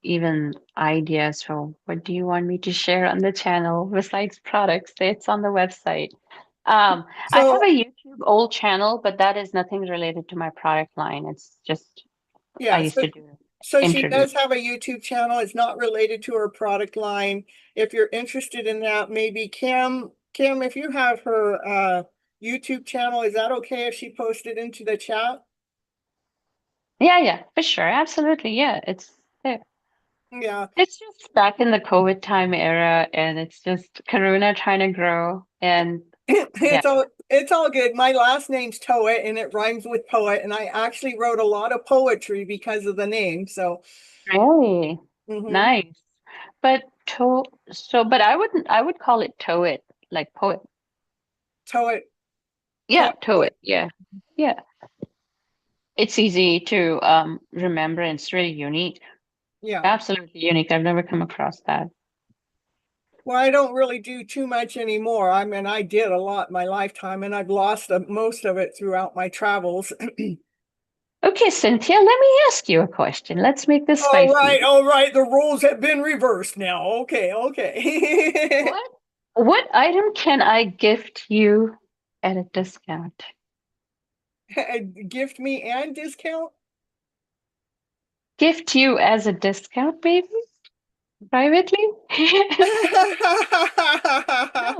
Speaker 2: even ideas for what do you want me to share on the channel besides products. It's on the website. I have
Speaker 1: So,
Speaker 2: a YouTube old channel, but that is nothing related to my product line. It's just I
Speaker 1: yeah,
Speaker 2: used to do
Speaker 1: so she
Speaker 2: interviews.
Speaker 1: does have a YouTube channel. It's not related to her product line. If you're interested in that, maybe Kim, if you have her YouTube channel, is that okay if she posted into the chat?
Speaker 2: Yeah, yeah, for sure. Absolutely. Yeah, it's there.
Speaker 1: Yeah.
Speaker 2: It's just back in the COVID time era, and it's just Karuna trying to grow. And yeah,
Speaker 1: It's all good. My last name's Toet and it rhymes with poet, and I actually wrote a lot of poetry because of the name. So,
Speaker 2: really
Speaker 1: mhm.
Speaker 2: nice. But but I would call it Toet, like poet.
Speaker 1: Toet,
Speaker 2: Yeah,
Speaker 1: Toet poet.
Speaker 2: Toet. Yeah, yeah. It's easy to remember, and it's really unique.
Speaker 1: Yeah.
Speaker 2: Absolutely unique. I've never come across that.
Speaker 1: Well, I don't really do too much anymore. I mean, I did a lot in my lifetime, and I've lost most of it throughout my travels.
Speaker 2: Okay, Cynthia, let me ask you a question. Let's make this
Speaker 1: All
Speaker 2: spicy.
Speaker 1: right, all right. The roles have been reversed now. Okay, okay.
Speaker 2: What item can I gift you at a discount?
Speaker 1: Gift me and discount?
Speaker 2: Gift you as a discount, maybe? privately. No,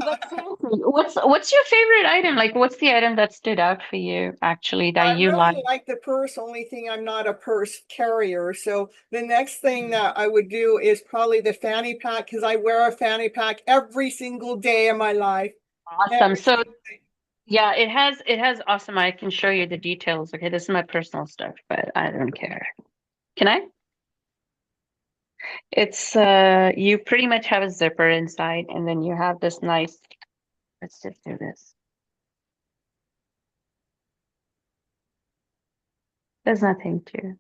Speaker 2: but seriously, what's your favorite item? Like, what's the item that stood out for you actually
Speaker 1: I
Speaker 2: that you
Speaker 1: really
Speaker 2: like?
Speaker 1: like the purse, only thing I'm not a purse carrier. So the next thing that I would do is probably the fanny pack because I wear a fanny pack every single day of my life.
Speaker 2: Awesome.
Speaker 1: Every
Speaker 2: So
Speaker 1: single day.
Speaker 2: yeah, it has awesome. I can show you the details. Okay, this is my personal stuff, but I don't care. Can I? It's you pretty much have a zipper inside, and then you have this nice, let's just do this. There's nothing to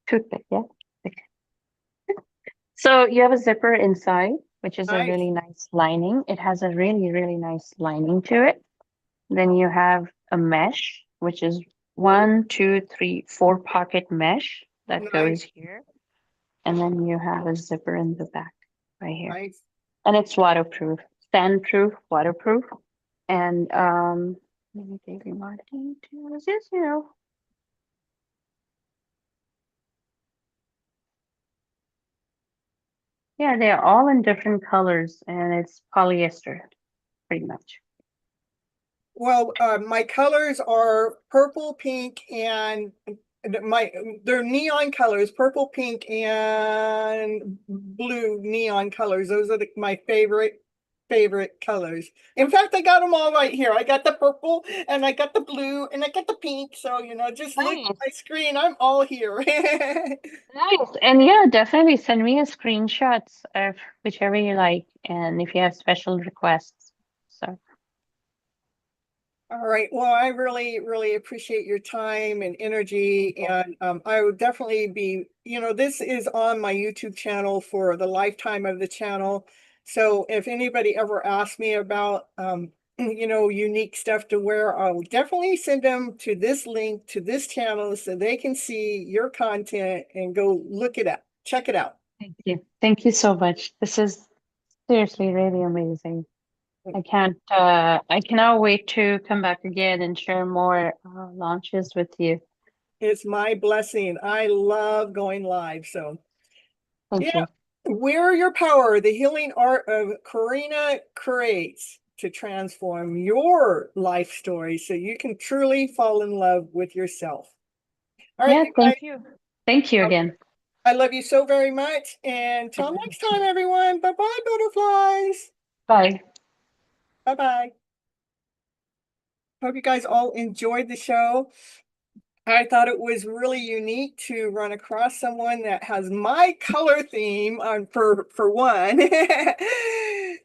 Speaker 2: toothpick, yeah. Okay. So you have a zipper inside, which is a
Speaker 1: Nice.
Speaker 2: really nice lining. It has a really, really nice lining to it. Then you have a mesh, which is 4 pocket mesh that goes
Speaker 1: Nice.
Speaker 2: here. And then you have a zipper in the back right here.
Speaker 1: Nice.
Speaker 2: And it's waterproof, sandproof, waterproof. And let me give you more details. Yes, yeah, they're all in different colors and it's polyester, pretty much.
Speaker 1: Well, my colors are purple, pink, and they're neon colors, purple, pink, and blue neon colors. Those are my favorite colors. In fact, I got them all right here. I got the purple and I got the blue and I got the pink. So, just look at
Speaker 2: Nice.
Speaker 1: my screen. I'm all here.
Speaker 2: Nice. And yeah, definitely send me a screenshots of whichever you like and if you have special requests. So
Speaker 1: All right. Well, I really, really appreciate your time and energy. And I would definitely be, this is on my YouTube channel for the lifetime of the channel. So if anybody ever asks me about, unique stuff to wear, I'll definitely send them to this link to this channel so they can see your content and go look it up. Check it out.
Speaker 2: thank you. Thank you so much. This is seriously really amazing. I cannot wait to come back again and share more launches with you.
Speaker 1: It's my blessing. I love going live. So.
Speaker 2: Thank
Speaker 1: Yeah,
Speaker 2: you.
Speaker 1: wear your power, the healing art of Karuna Creates to transform your life story so you can truly fall in love with yourself. All right,
Speaker 2: Yeah,
Speaker 1: you guys,
Speaker 2: thank you. Thank you again.
Speaker 1: I love you so very much. And
Speaker 2: I
Speaker 1: till
Speaker 2: love you
Speaker 1: next
Speaker 2: too.
Speaker 1: time, everyone. Bye-bye, butterflies.
Speaker 2: Bye.
Speaker 1: Bye-bye. Hope you guys all enjoyed the show. I thought it was really unique to run across someone that has my color theme on for one.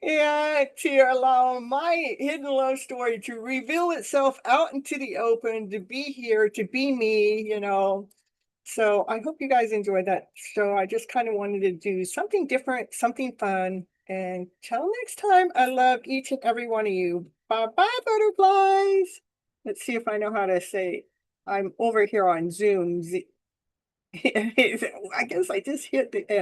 Speaker 1: Yeah, to allow my hidden love story to reveal itself out into the open, to be here, to be me. So I hope you guys enjoyed that show. I just kind of wanted to do something different, something fun. And till next time, I love each and every one of you. Bye-bye, butterflies. Let's see if I know how to say I'm over here on Zoom. I guess I just hit the